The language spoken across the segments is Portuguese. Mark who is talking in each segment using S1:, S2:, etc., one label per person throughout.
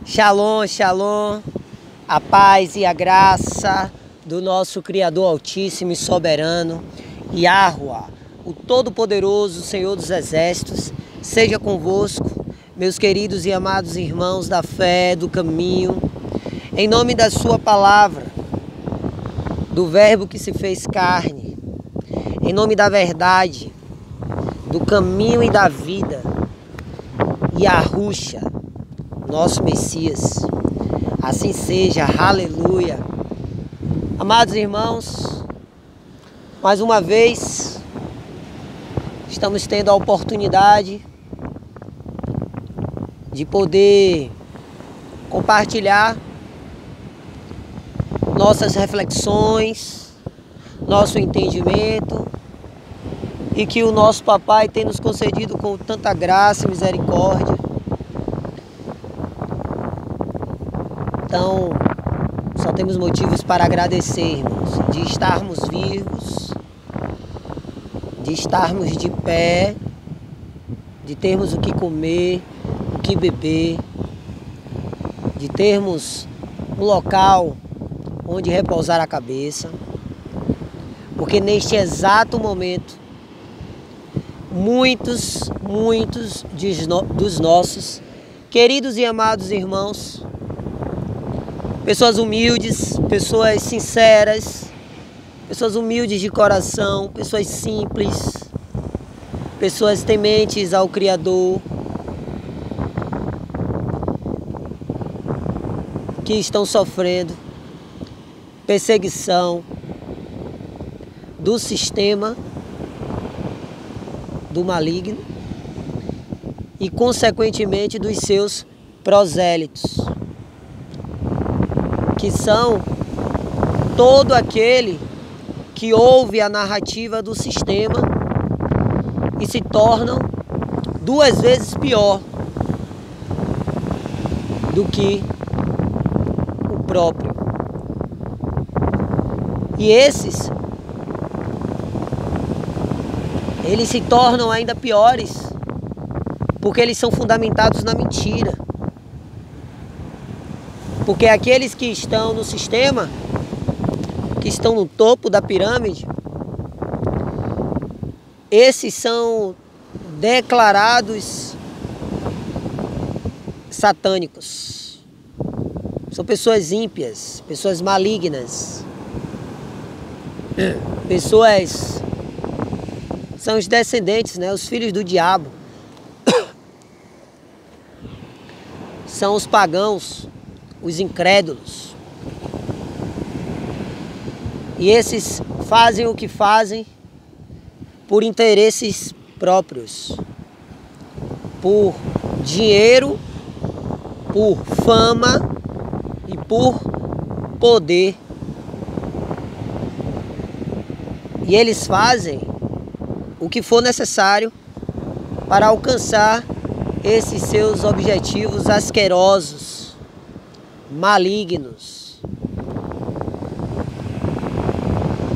S1: Shalom, shalom, a paz e a graça do nosso Criador Altíssimo e Soberano, Yahuwah, o Todo-Poderoso Senhor dos Exércitos, seja convosco, meus queridos e amados irmãos da fé, do caminho, em nome da sua palavra, do verbo que se fez carne, em nome da verdade, do caminho e da vida, Yahushua, nosso Messias, assim seja, aleluia. Amados irmãos, mais uma vez estamos tendo a oportunidade de poder compartilhar nossas reflexões, nosso entendimento, e que o nosso Papai tem nos concedido com tanta graça e misericórdia. Então, só temos motivos para agradecer, irmãos, de estarmos vivos, de estarmos de pé, de termos o que comer, o que beber, de termos um local onde repousar a cabeça, porque neste exato momento, muitos dos nossos queridos e amados irmãos, pessoas humildes, pessoas sinceras, pessoas humildes de coração, pessoas simples, pessoas tementes ao Criador, que estão sofrendo perseguição do sistema do maligno e, consequentemente, dos seus prosélitos, que são todo aquele que ouve a narrativa do sistema e se tornam duas vezes pior do que o próprio. E eles se tornam ainda piores porque eles são fundamentados na mentira. Porque aqueles que estão no sistema, que estão no topo da pirâmide, esses são declarados satânicos. São pessoas ímpias, pessoas malignas, pessoas... São os descendentes, né? Os filhos do diabo. São os pagãos, os incrédulos. E esses fazem o que fazem por interesses próprios, por dinheiro, por fama e por poder. E eles fazem o que for necessário para alcançar esses seus objetivos asquerosos, malignos.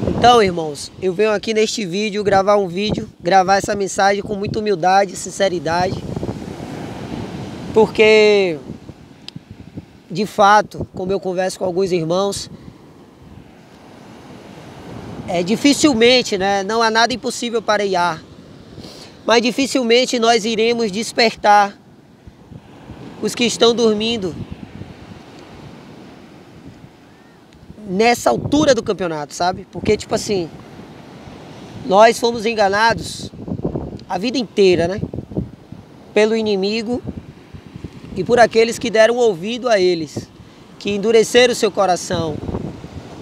S1: Então, irmãos, eu venho aqui neste vídeo gravar essa mensagem com muita humildade e sinceridade, porque, de fato, como eu converso com alguns irmãos, dificilmente, né? Não há nada impossível para Yah, mas dificilmente nós iremos despertar os que estão dormindo nessa altura do campeonato, sabe? Porque, tipo assim, nós fomos enganados a vida inteira, né? Pelo inimigo e por aqueles que deram ouvido a eles, que endureceram o seu coração.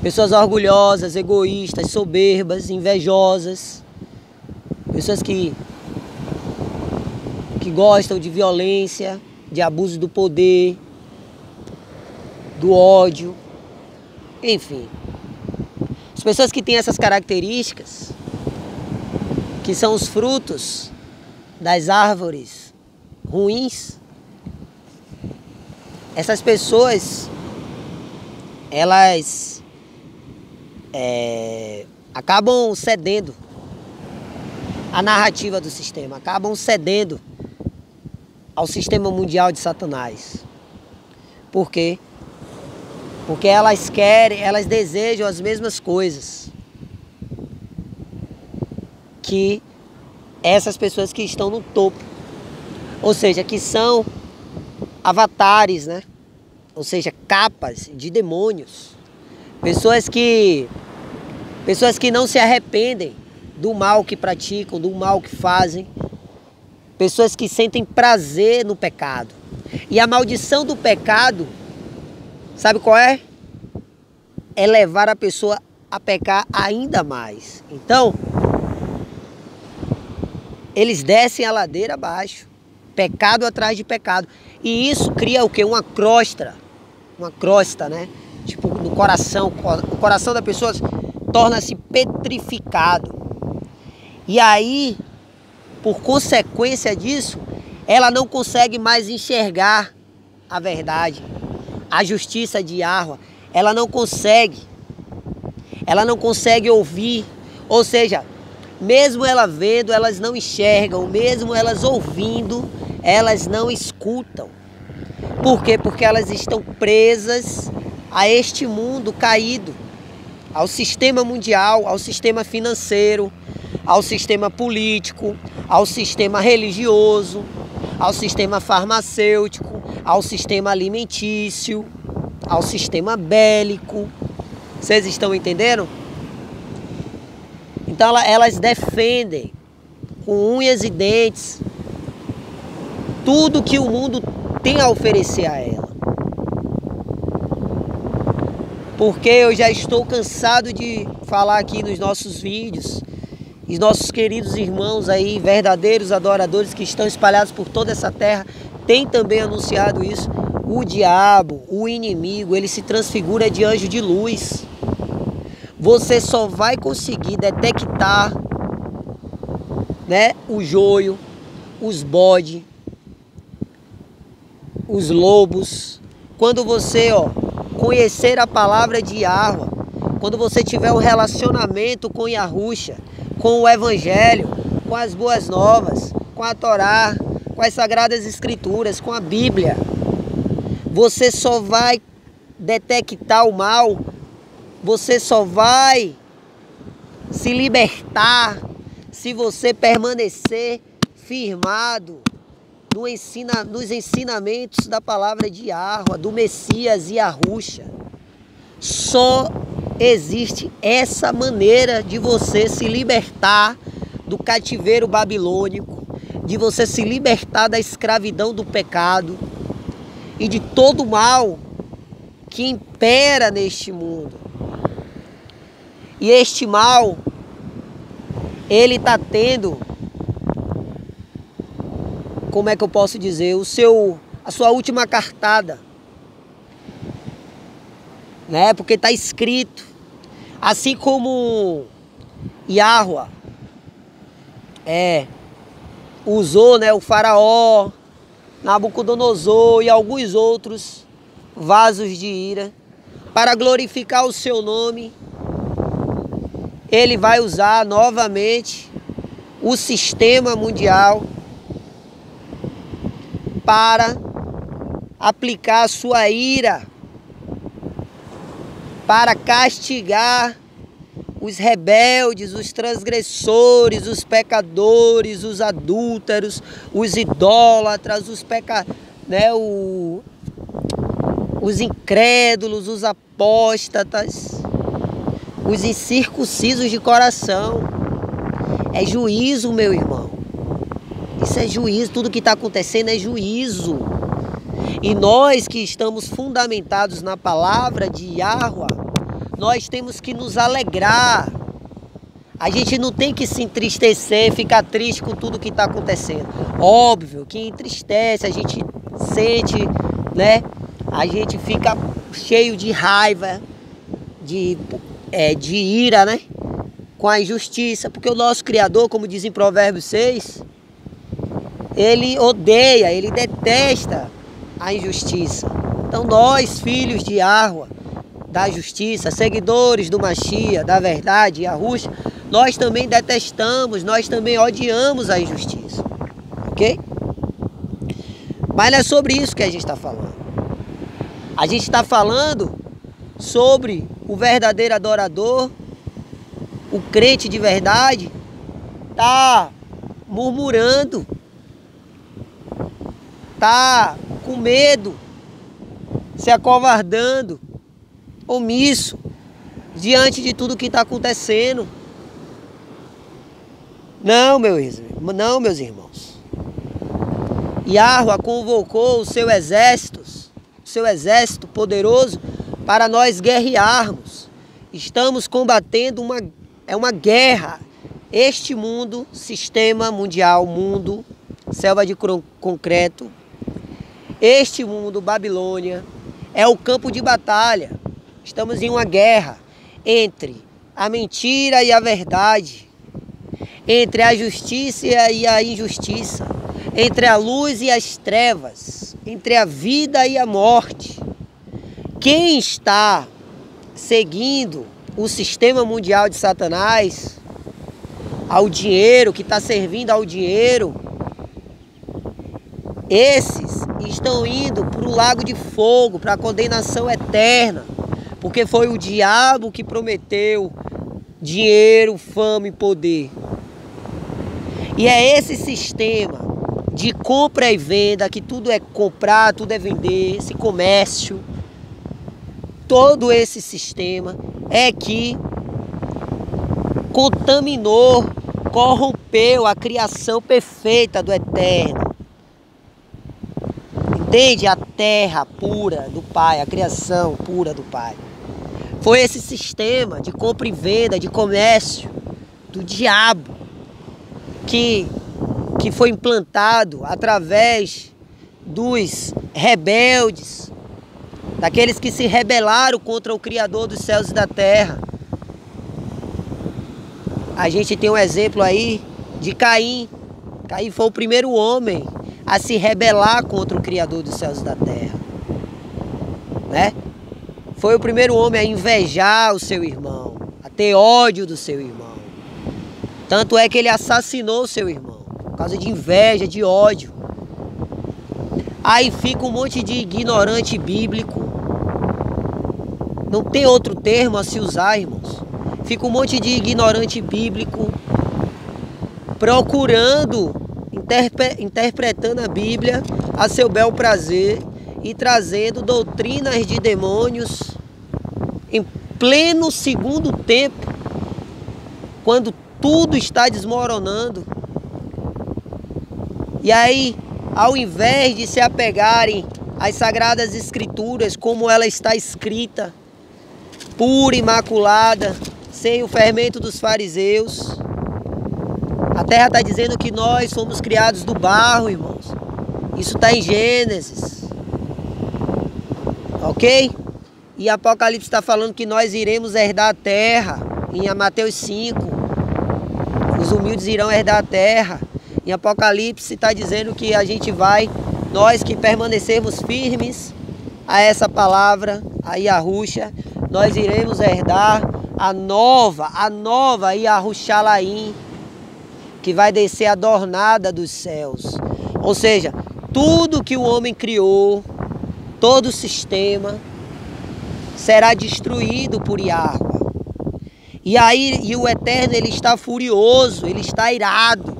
S1: Pessoas orgulhosas, egoístas, soberbas, invejosas. Pessoas que gostam de violência, de abuso do poder, do ódio, enfim. As pessoas que têm essas características, que são os frutos das árvores ruins, essas pessoas, elas acabam cedendo à narrativa do sistema, acabam cedendo ao sistema mundial de Satanás. Por quê? Porque elas querem, elas desejam as mesmas coisas que essas pessoas que estão no topo. Ou seja, que são avatares, né? Ou seja, capas de demônios. Pessoas que não se arrependem do mal que praticam, do mal que fazem. Pessoas que sentem prazer no pecado. E a maldição do pecado, sabe qual é? É levar a pessoa a pecar ainda mais. Então, eles descem a ladeira abaixo, pecado atrás de pecado. E isso cria o quê? Uma crosta, né? Tipo, no coração, o coração da pessoa torna-se petrificado. E aí, por consequência disso, ela não consegue mais enxergar a verdade, a justiça de Yahweh. Ela não consegue ouvir, ou seja, mesmo ela vendo, elas não enxergam, mesmo elas ouvindo, elas não escutam. Por quê? Porque elas estão presas a este mundo caído, ao sistema mundial, ao sistema financeiro, ao sistema político, ao sistema religioso, ao sistema farmacêutico, ao sistema alimentício, ao sistema bélico. Vocês estão entendendo? Então elas defendem com unhas e dentes tudo que o mundo tem a oferecer a ela. Porque eu já estou cansado de falar aqui nos nossos vídeos, e nossos queridos irmãos aí, verdadeiros adoradores que estão espalhados por toda essa terra, têm também anunciado isso. O diabo, o inimigo, ele se transfigura de anjo de luz. Você só vai conseguir detectar, né, o joio, os bodes, os lobos, quando você conhecer a palavra de Yahweh, quando você tiver um relacionamento com Yahusha, com o Evangelho, com as boas novas, com a Torá, com as Sagradas Escrituras, com a Bíblia. Você só vai detectar o mal, você só vai se libertar se você permanecer firmado nos ensinamentos da palavra de Yahweh, do Messias Yahusha. Só existe essa maneira de você se libertar do cativeiro babilônico, de você se libertar da escravidão do pecado e de todo o mal que impera neste mundo. E este mal, ele está tendo, como é que eu posso dizer, a sua última cartada, né? Porque está escrito, assim como Yahweh usou, né, o faraó, Nabucodonosor e alguns outros vasos de ira para glorificar o seu nome, ele vai usar novamente o sistema mundial para aplicar a sua ira, para castigar os rebeldes, os transgressores, os pecadores, os adúlteros, os idólatras, os incrédulos, os apóstatas, os incircuncisos de coração. É juízo, meu irmão. Isso é juízo, tudo que está acontecendo é juízo. E nós que estamos fundamentados na palavra de Yahweh, nós temos que nos alegrar. A gente não tem que se entristecer, ficar triste com tudo que está acontecendo. Óbvio que entristece, a gente sente, né? A gente fica cheio de raiva, de ira, né? Com a injustiça, porque o nosso Criador, como diz em Provérbios 6, ele odeia, ele detesta a injustiça. Então nós, filhos de Yahweh, da justiça, seguidores do Mashiach, da verdade, Yahusha, nós também detestamos, nós também odiamos a injustiça, ok? Mas não é sobre isso que a gente está falando. A gente está falando sobre o verdadeiro adorador, o crente de verdade, está murmurando, está com medo, se acovardando, omisso, diante de tudo que está acontecendo. Não, meus irmãos. Yahweh convocou o seu exército poderoso para nós guerrearmos. Estamos combatendo uma guerra. Este mundo, sistema mundial, mundo, selva de concreto, este mundo, Babilônia, é o campo de batalha. Estamos em uma guerra entre a mentira e a verdade, entre a justiça e a injustiça, entre a luz e as trevas, entre a vida e a morte. Quem está seguindo o sistema mundial de Satanás, ao dinheiro, que está servindo ao dinheiro, esses estão indo para o lago de fogo, para a condenação eterna, porque foi o diabo que prometeu dinheiro, fama e poder. E é esse sistema de compra e venda, que tudo é comprar, tudo é vender, esse comércio, todo esse sistema é que contaminou, corrompeu a criação perfeita do Eterno. Entende? A terra pura do Pai, a criação pura do Pai. Foi esse sistema de compra e venda, de comércio do diabo que foi implantado através dos rebeldes, daqueles que se rebelaram contra o Criador dos céus e da terra. A gente tem um exemplo aí de Caim. Caim foi o primeiro homem a se rebelar contra o Criador dos céus e da terra, né? Foi o primeiro homem a invejar o seu irmão, a ter ódio do seu irmão. Tanto é que ele assassinou o seu irmão, por causa de inveja, de ódio. Aí fica um monte de ignorante bíblico. Não tem outro termo a se usar, irmãos. Fica um monte de ignorante bíblico procurando, interpretando a Bíblia a seu bel prazer e trazendo doutrinas de demônios em pleno segundo tempo, quando tudo está desmoronando. E aí, ao invés de se apegarem às Sagradas Escrituras, como ela está escrita, pura, imaculada, sem o fermento dos fariseus, a terra está dizendo que nós fomos criados do barro, irmãos. Isso está em Gênesis. Ok? E Apocalipse está falando que nós iremos herdar a terra. Em Mateus 5. Os humildes irão herdar a terra. Em Apocalipse está dizendo que a gente vai, nós que permanecermos firmes a essa palavra, a Yahushua, nós iremos herdar a nova Yahushalaim, que vai descer adornada dos céus. Ou seja, tudo que o homem criou, todo o sistema, será destruído por Yahweh. E o Eterno, ele está furioso, ele está irado.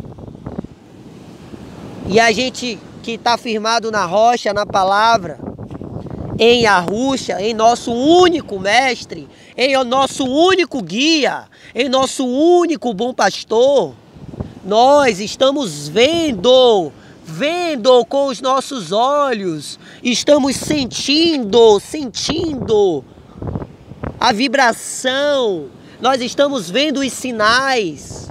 S1: E a gente que está firmado na rocha, na palavra, em Yahushua, em nosso único mestre, em nosso único guia, em nosso único bom pastor, nós estamos vendo com os nossos olhos, estamos sentindo a vibração, nós estamos vendo os sinais,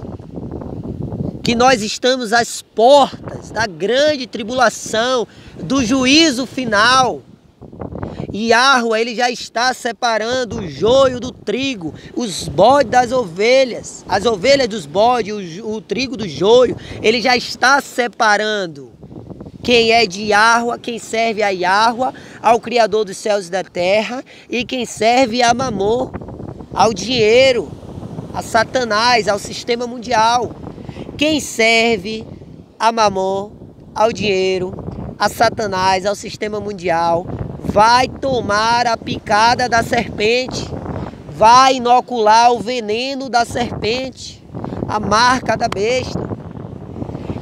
S1: que nós estamos às portas da grande tribulação, do juízo final. E Yahweh, ele já está separando o joio do trigo, os bodes das ovelhas, as ovelhas dos bodes, o trigo do joio. Ele já está separando quem é de Yahweh, quem serve a Yahweh, ao Criador dos céus e da terra, e quem serve a Mamon, ao dinheiro, a Satanás, ao sistema mundial. Quem serve a Mamon, ao dinheiro, a Satanás, ao sistema mundial, vai tomar a picada da serpente, vai inocular o veneno da serpente, a marca da besta.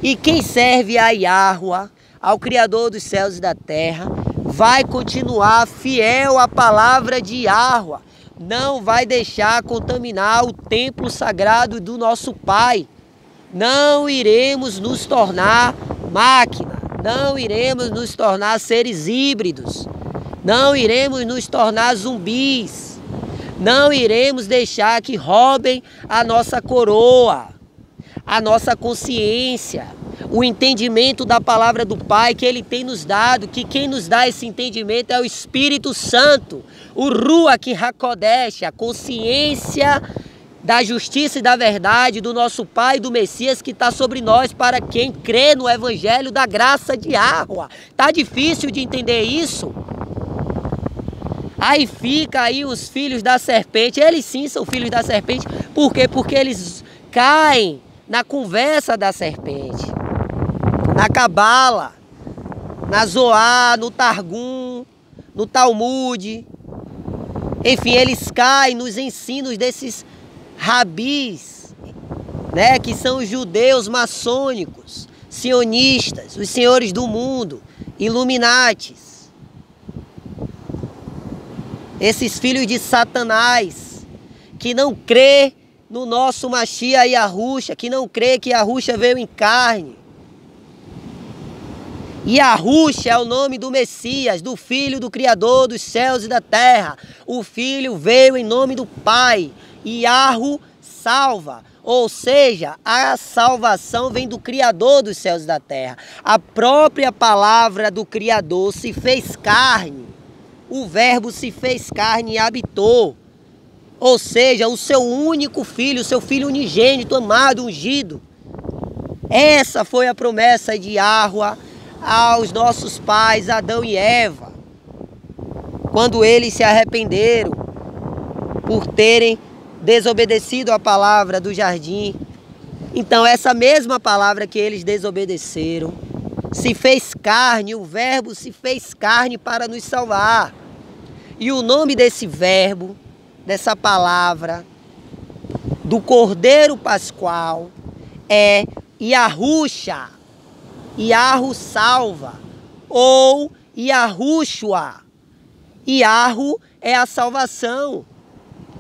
S1: E quem serve a Yahuwah, ao Criador dos céus e da terra, vai continuar fiel à palavra de Yahuwah, não vai deixar contaminar o templo sagrado do nosso Pai. Não iremos nos tornar máquina, não iremos nos tornar seres híbridos, não iremos nos tornar zumbis, não iremos deixar que roubem a nossa coroa, a nossa consciência, o entendimento da palavra do Pai que Ele tem nos dado, que quem nos dá esse entendimento é o Espírito Santo, o Ruach HaKodesh, a consciência da justiça e da verdade do nosso Pai, do Messias que está sobre nós, para quem crê no Evangelho da graça de Yahuwah. Tá difícil de entender isso? Aí fica aí os filhos da serpente, eles sim são filhos da serpente, por quê? Porque eles caem na conversa da serpente, na Cabala, na Zoá, no Targum, no Talmud. Enfim, eles caem nos ensinos desses rabis, né, que são os judeus maçônicos, sionistas, os senhores do mundo, Illuminatis. Esses filhos de Satanás, que não crê no nosso Mashiach Yahushua, que não crê que Yahushua veio em carne. Yahushua é o nome do Messias, do Filho do Criador dos céus e da terra. O Filho veio em nome do Pai. Yahu salva, ou seja, a salvação vem do Criador dos céus e da terra. A própria palavra do Criador se fez carne. O Verbo se fez carne e habitou. Ou seja, o seu único filho, o seu filho unigênito, amado, ungido. Essa foi a promessa de Yahuwah aos nossos pais, Adão e Eva, quando eles se arrependeram por terem desobedecido a palavra do jardim. Então essa mesma palavra que eles desobedeceram se fez carne, o Verbo se fez carne para nos salvar. E o nome desse Verbo, dessa palavra, do Cordeiro Pascual, é Yahushua, Yahu salva, ou Yahushua. Yahu é a salvação,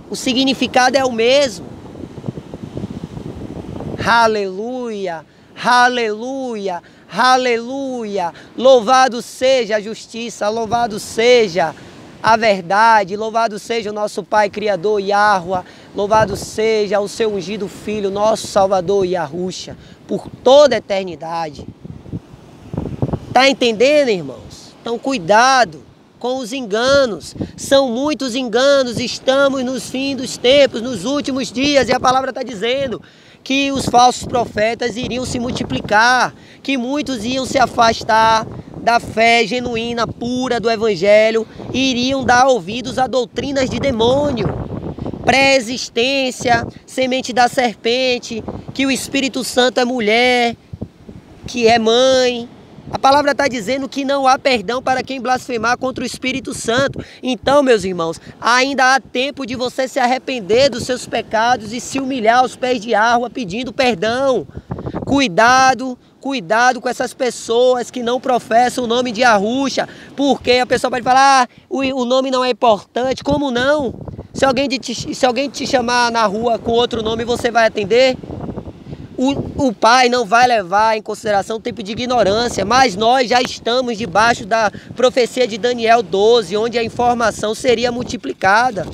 S1: o significado é o mesmo. Aleluia, aleluia, aleluia. Louvado seja a justiça, louvado seja a verdade, louvado seja o nosso Pai Criador Yahuwah, louvado seja o seu ungido Filho, nosso Salvador Yahushua, por toda a eternidade. Tá entendendo, irmãos? Então cuidado com os enganos, são muitos enganos, estamos nos fins dos tempos, nos últimos dias, e a palavra está dizendo que os falsos profetas iriam se multiplicar, que muitos iam se afastar da fé genuína, pura do Evangelho, e iriam dar ouvidos a doutrinas de demônio, pré-existência, semente da serpente, que o Espírito Santo é mulher, que é mãe. A palavra está dizendo que não há perdão para quem blasfemar contra o Espírito Santo. Então, meus irmãos, ainda há tempo de você se arrepender dos seus pecados e se humilhar aos pés de Yahuwah pedindo perdão. Cuidado, cuidado com essas pessoas que não professam o nome de Yahushua, porque a pessoa pode falar, o nome não é importante. Como não? Se alguém te chamar na rua com outro nome, você vai atender? O Pai não vai levar em consideração o tempo de ignorância, mas nós já estamos debaixo da profecia de Daniel 12, onde a informação seria multiplicada.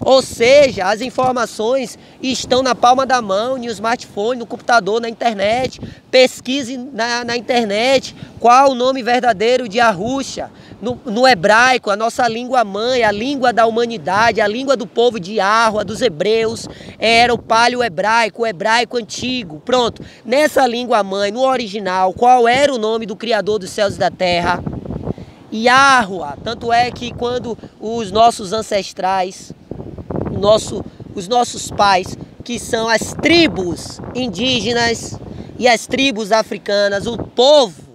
S1: Ou seja, as informações estão na palma da mão, no smartphone, no computador, na internet. Pesquise na internet qual o nome verdadeiro de Yahushua. No hebraico, a nossa língua mãe, a língua da humanidade, a língua do povo de Yahuwah, dos hebreus, era o paleo-hebraico, o hebraico antigo. Pronto, nessa língua mãe, no original, qual era o nome do Criador dos céus e da terra? Yahuwah. Tanto é que quando os nossos ancestrais, os nossos pais, que são as tribos indígenas e as tribos africanas, o povo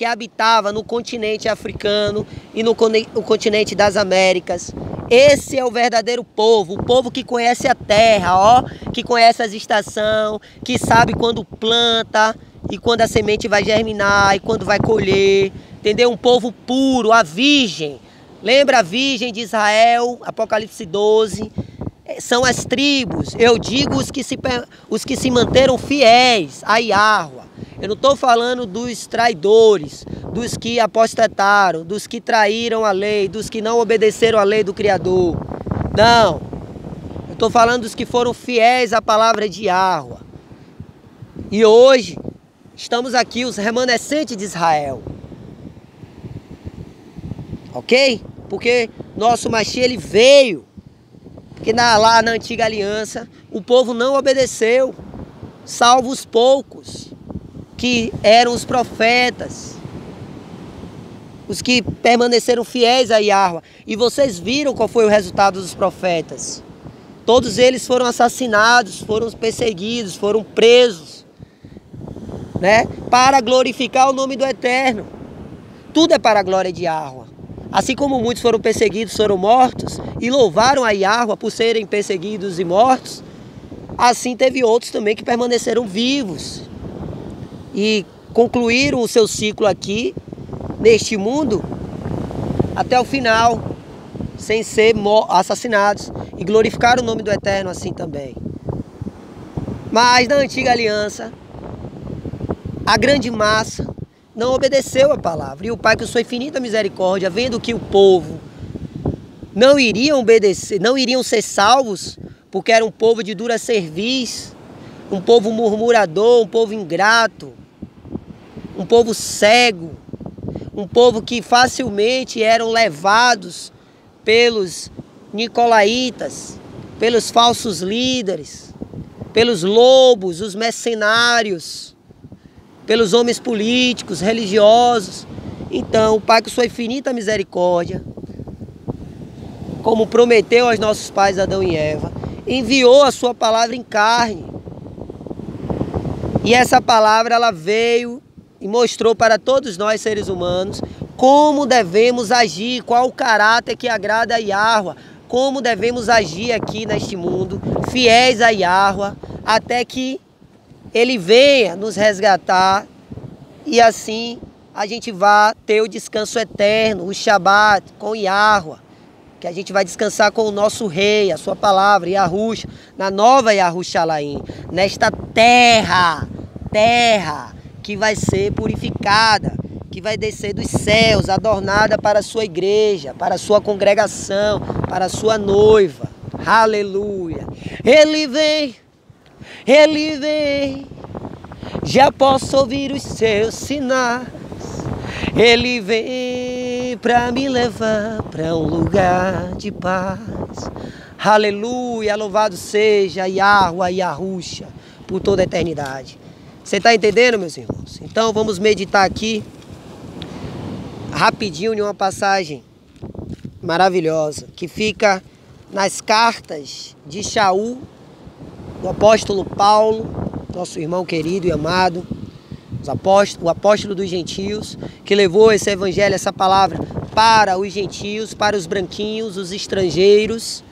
S1: que habitava no continente africano e no continente das Américas. Esse é o verdadeiro povo, o povo que conhece a terra, ó, que conhece as estações, que sabe quando planta e quando a semente vai germinar e quando vai colher, entendeu? Um povo puro, a virgem. Lembra a virgem de Israel, Apocalipse 12? São as tribos, eu digo os que se manteram fiéis a Yahweh. Eu não estou falando dos traidores, dos que apostataram, dos que traíram a lei, dos que não obedeceram a lei do Criador. Não, eu estou falando dos que foram fiéis à palavra de Yahweh. E hoje estamos aqui, os remanescentes de Israel. Ok? Porque nosso Mashiach, ele veio. Porque lá na antiga aliança, o povo não obedeceu, salvo os poucos, que eram os profetas, os que permaneceram fiéis a Yahweh. E vocês viram qual foi o resultado dos profetas. Todos eles foram assassinados, foram perseguidos, foram presos, né? Para glorificar o nome do Eterno. Tudo é para a glória de Yahweh. Assim como muitos foram perseguidos, foram mortos, e louvaram a Yahweh por serem perseguidos e mortos, assim teve outros também que permaneceram vivos e concluíram o seu ciclo aqui, neste mundo, até o final, sem ser assassinados, e glorificaram o nome do Eterno assim também. Mas na antiga aliança, a grande massa não obedeceu a palavra. E o Pai, que sua infinita misericórdia, vendo que o povo não iriam obedecer, não iriam ser salvos, porque era um povo de dura cerviz, um povo murmurador, um povo ingrato, um povo cego, um povo que facilmente eram levados pelos nicolaítas, pelos falsos líderes, pelos lobos, os mercenários, pelos homens políticos, religiosos. Então, o Pai, com sua infinita misericórdia, como prometeu aos nossos pais Adão e Eva, enviou a sua palavra em carne. E essa palavra, ela veio e mostrou para todos nós, seres humanos, como devemos agir, qual o caráter que agrada a Yahweh, como devemos agir aqui neste mundo, fiéis a Yahweh, até que Ele venha nos resgatar e assim a gente vá ter o descanso eterno, o Shabat com Yahweh, que a gente vai descansar com o nosso rei, a sua palavra, Yahushua, na nova Yahushalaim, nesta terra que vai ser purificada, que vai descer dos céus, adornada para a sua igreja, para a sua congregação, para a sua noiva. Aleluia! Ele vem, já posso ouvir os seus sinais. Ele vem para me levar para um lugar de paz. Aleluia, louvado seja Yahweh, Yahushua, por toda a eternidade. Você está entendendo, meus irmãos? Então vamos meditar aqui rapidinho em uma passagem maravilhosa que fica nas cartas de Shaul, do apóstolo Paulo, nosso irmão querido e amado, o apóstolo dos gentios, que levou esse evangelho, essa palavra para os gentios, para os branquinhos, os estrangeiros,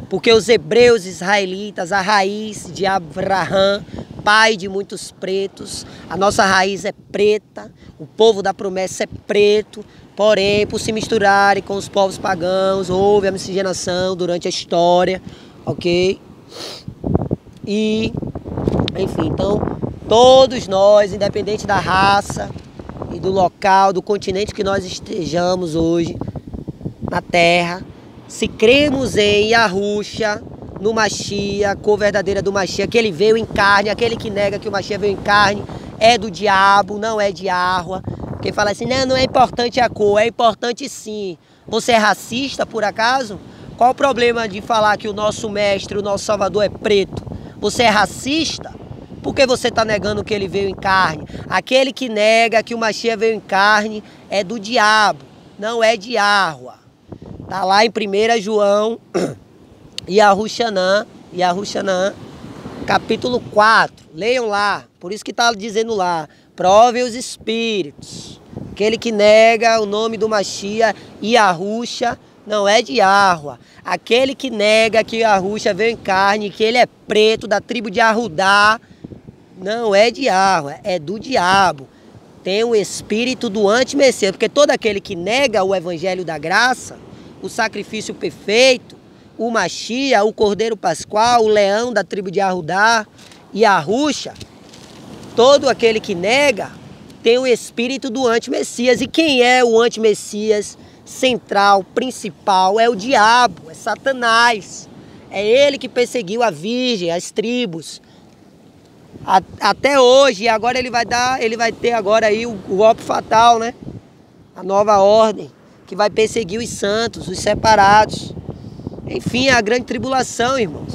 S1: porque os hebreus israelitas, a raiz de Abraão, pai de muitos pretos, a nossa raiz é preta, o povo da promessa é preto, porém, por se misturarem com os povos pagãos, houve a miscigenação durante a história, ok? E, enfim, então, todos nós, independente da raça e do local, do continente que nós estejamos hoje na terra, se cremos em Yahushua, no Mashiach, a cor verdadeira do Mashiach, que ele veio em carne, aquele que nega que o Mashiach veio em carne é do diabo, não é de Yahweh. Quem fala assim, não é importante a cor, é importante sim. Você é racista, por acaso? Qual o problema de falar que o nosso mestre, o nosso salvador é preto? Você é racista? Por que você está negando que ele veio em carne? Aquele que nega que o Mashiach veio em carne é do diabo, não é de Yahweh. Está lá em 1 João, Yahushua, capítulo 4. Leiam lá, por isso que está dizendo lá, provem os espíritos. Aquele que nega o nome do Mashiach, Yahushua, não é de Yahua. Aquele que nega que Yahushua veio em carne, que ele é preto, da tribo de Arudá, não é de Yahua, é do diabo. Tem o espírito do anti-messias, porque todo aquele que nega o evangelho da graça, o sacrifício perfeito, o Mashiach, o Cordeiro Pascual, o leão da tribo de Arudá, Yahushua, todo aquele que nega tem o espírito do anti-messias. E quem é o anti-messias central, principal? É o diabo, é Satanás. É ele que perseguiu a virgem, as tribos. Até hoje, e agora ele vai ter agora aí o golpe fatal, né? A nova ordem, que vai perseguir os santos, os separados. Enfim, a grande tribulação, irmãos.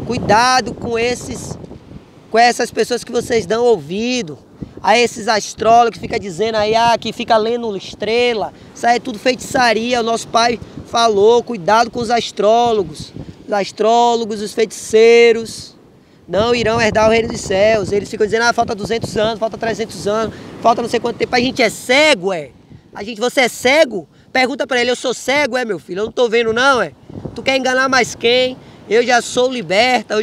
S1: Cuidado com essas pessoas que vocês dão ouvido, a esses astrólogos que ficam dizendo aí, que fica lendo estrela. Isso aí é tudo feitiçaria. O nosso pai falou, cuidado com os astrólogos. Os astrólogos, os feiticeiros não irão herdar o reino dos céus. Eles ficam dizendo, falta 200 anos, falta 300 anos, falta não sei quanto tempo. A gente é cego, você é cego? Pergunta pra ele, eu sou cego, meu filho? Eu não tô vendo não, Tu quer enganar mais quem? Eu já sou liberto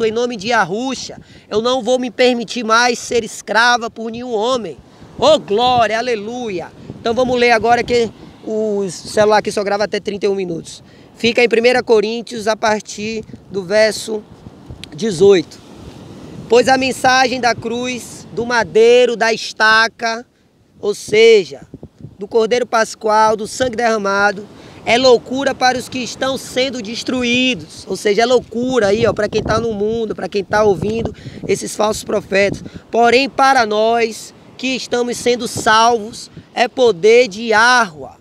S1: em nome de Yahushua. Eu não vou me permitir mais ser escrava por nenhum homem. Oh, glória, aleluia. Então vamos ler agora, que o celular aqui só grava até 31 minutos. Fica em 1 Coríntios, a partir do verso 18. Pois a mensagem da cruz, do madeiro, da estaca, ou seja, do Cordeiro Pascual, do sangue derramado, é loucura para os que estão sendo destruídos. Ou seja, é loucura aí, para quem está no mundo, para quem está ouvindo esses falsos profetas. Porém, para nós que estamos sendo salvos, é poder de Yahua.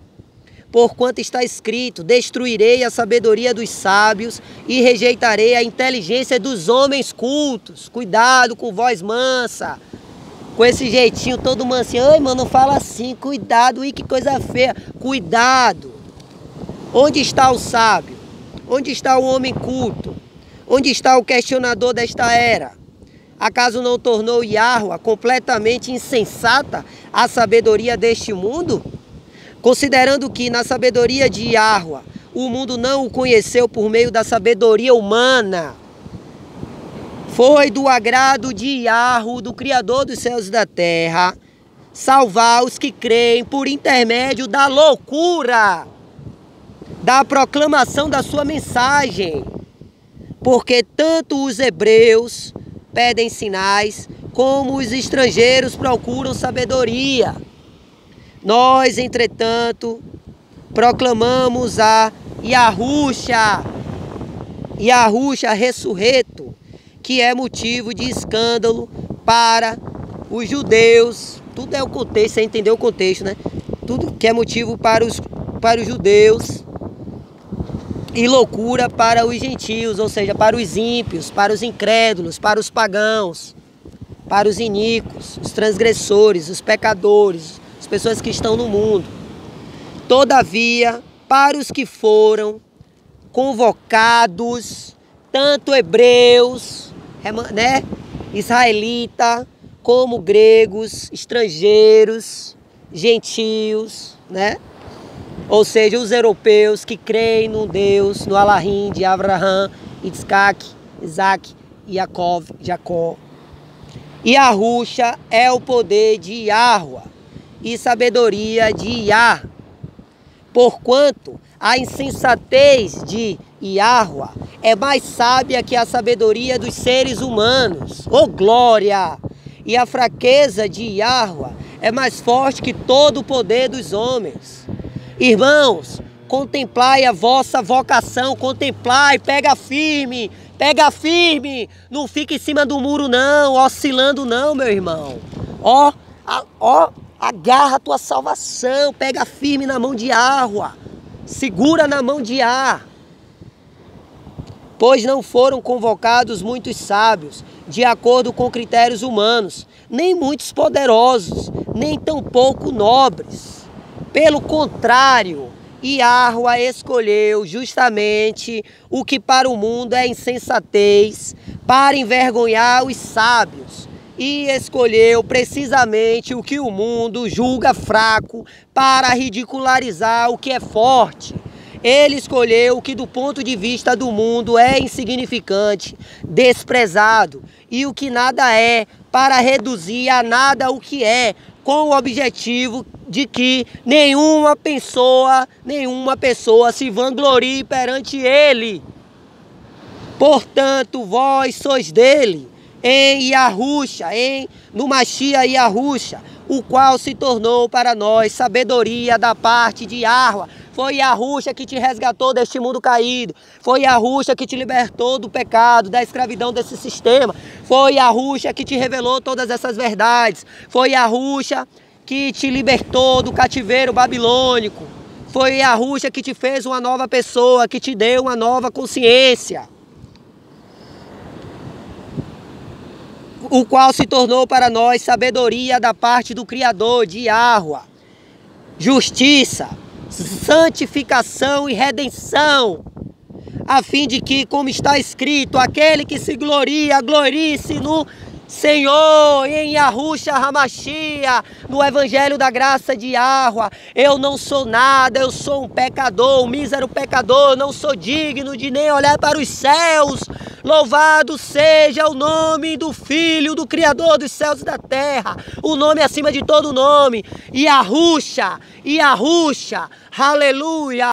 S1: Porquanto está escrito, destruirei a sabedoria dos sábios e rejeitarei a inteligência dos homens cultos. Cuidado com voz mansa, com esse jeitinho todo mansinho. Ai, mano, não fala assim, cuidado, que coisa feia. Cuidado. Onde está o sábio? Onde está o homem culto? Onde está o questionador desta era? Acaso não tornou Yahua completamente insensata a sabedoria deste mundo? Considerando que na sabedoria de Yahua o mundo não o conheceu por meio da sabedoria humana, foi do agrado de Yahua, do Criador dos céus e da terra, salvar os que creem por intermédio da loucura, da proclamação da sua mensagem. Porque tanto os hebreus pedem sinais, como os estrangeiros procuram sabedoria. Nós, entretanto, proclamamos a Yahushua ressurreto, que é motivo de escândalo para os judeus. Tudo é o contexto, você entendeu o contexto, né? Tudo que é motivo para os judeus e loucura para os gentios, ou seja, para os ímpios, para os incrédulos, para os pagãos, para os iníquos, os transgressores, os pecadores, as pessoas que estão no mundo. Todavia, para os que foram convocados, tanto hebreus, né, israelita, como gregos, estrangeiros, gentios, né? Ou seja, os europeus que creem no Deus, no Elohim de Abraão, Isaac e Jacó. Yahushua é o poder de Yahua e sabedoria de Yah. Porquanto a insensatez de Yahua é mais sábia que a sabedoria dos seres humanos. Oh, glória! E a fraqueza de Yahua é mais forte que todo o poder dos homens. Irmãos, contemplai a vossa vocação, contemplai, pega firme, não fica em cima do muro não, oscilando não, meu irmão. Agarra a tua salvação, pega firme na mão de Yahua, segura na mão de Yah. Pois não foram convocados muitos sábios, de acordo com critérios humanos, nem muitos poderosos, nem tampouco nobres. Pelo contrário, Yahua escolheu justamente o que para o mundo é insensatez, para envergonhar os sábios. e escolheu precisamente o que o mundo julga fraco para ridicularizar o que é forte. Ele escolheu o que do ponto de vista do mundo é insignificante, desprezado, e o que nada é, para reduzir a nada o que é, com o objetivo de que nenhuma pessoa se vanglorie perante ele. Portanto, vós sois dele, em Yahushua, no Mashiach Yahushua, o qual se tornou para nós sabedoria da parte de Yahuwah. Foi Yahushua que te resgatou deste mundo caído. Foi Yahushua que te libertou do pecado, da escravidão desse sistema. Foi Yahushua que te revelou todas essas verdades. Foi Yahushua que te libertou do cativeiro babilônico. Foi Yahushua que te fez uma nova pessoa, que te deu uma nova consciência. O qual se tornou para nós sabedoria da parte do Criador, de Yahuwah. Justiça, santificação e redenção, a fim de que, como está escrito, aquele que se gloria, glorie-se no Senhor, em Yahushua HaMashiach, no Evangelho da Graça de Yahuwah. Eu não sou nada, eu sou um pecador, um mísero pecador, não sou digno de nem olhar para os céus. Louvado seja o nome do Filho, do Criador dos céus e da terra, o nome acima de todo nome, Yahushua, aleluia.